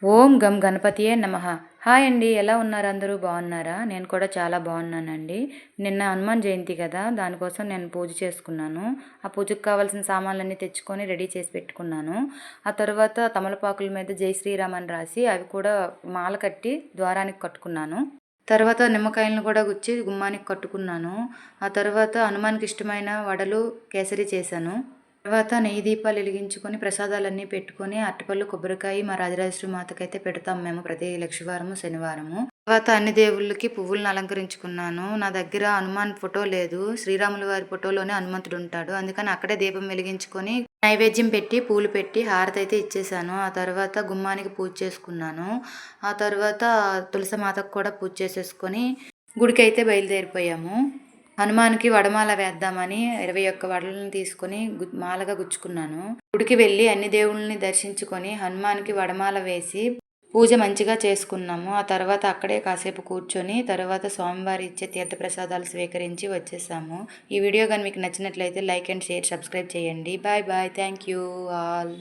ఓం గం గణపతియే నమః. హాయ్ అండి. ఎలా ఉన్నారు అందరూ బాగున్నారా? నేను కూడా చాలా బాగున్నానండి. నిన్న హనుమాన్ జయంతి కదా! దానికోసం నేను పూజ చేసుకున్నాను. ఆ పూజకు కావాల్సిన సామాన్లన్నీ తెచ్చుకొని రెడీ చేసి పెట్టుకున్నాను. ఆ తర్వాత తమలపాకుల మీద జై శ్రీరామ్ అని రాసి అవి కూడా మాల కట్టి ద్వారానికి కట్టుకున్నాను. తర్వాత నిమ్మకాయలను కూడా గుచ్చి గుమ్మానికి కట్టుకున్నాను. ఆ తర్వాత హనుమాన్‌కి ఇష్టమైన వడలు, కేసరి చేశాను. తర్వాత నెయ్యి దీపాలు వెలిగించుకొని ప్రసాదాలన్నీ పెట్టుకొని అరటిపళ్ళు, కొబ్బరికాయ మా రాజరాజేశ్వరి మాతకైతే పెడతాం మేము ప్రతి లక్షవారము, శనివారము. తర్వాత అన్ని దేవుళ్ళకి పువ్వులను అలంకరించుకున్నాను. నా దగ్గర హనుమాన్ ఫోటో లేదు. శ్రీరాముల వారి ఫోటోలోనే హనుమంతుడు ఉంటాడు. అందుకని అక్కడే దీపం వెలిగించుకొని నైవేద్యం పెట్టి పూలు పెట్టి హారతి అయితే ఇచ్చేసాను. ఆ తర్వాత గుమ్మానికి పూజ చేసుకున్నాను. ఆ తర్వాత తులసి మాతకు కూడా పూజ చేసేసుకొని గుడికి అయితే బయలుదేరిపోయాము. హనుమాన్‌కి వడమాల వేద్దామని 21 వడలను తీసుకొని మాలగా గుచ్చుకున్నాను. గుడికి వెళ్ళి అన్ని దేవుళ్ళని దర్శించుకొని హనుమాన్‌కి వడమాల వేసి పూజ మంచిగా చేసుకున్నాము. ఆ తర్వాత అక్కడే కాసేపు కూర్చొని తర్వాత స్వామివారి ఇచ్చే తీర్థప్రసాదాలు స్వీకరించి వచ్చేసాము. ఈ వీడియో గాని మీకు నచ్చినట్లయితే లైక్ అండ్ షేర్, సబ్స్క్రైబ్ చేయండి. Bye bye. Thank you all.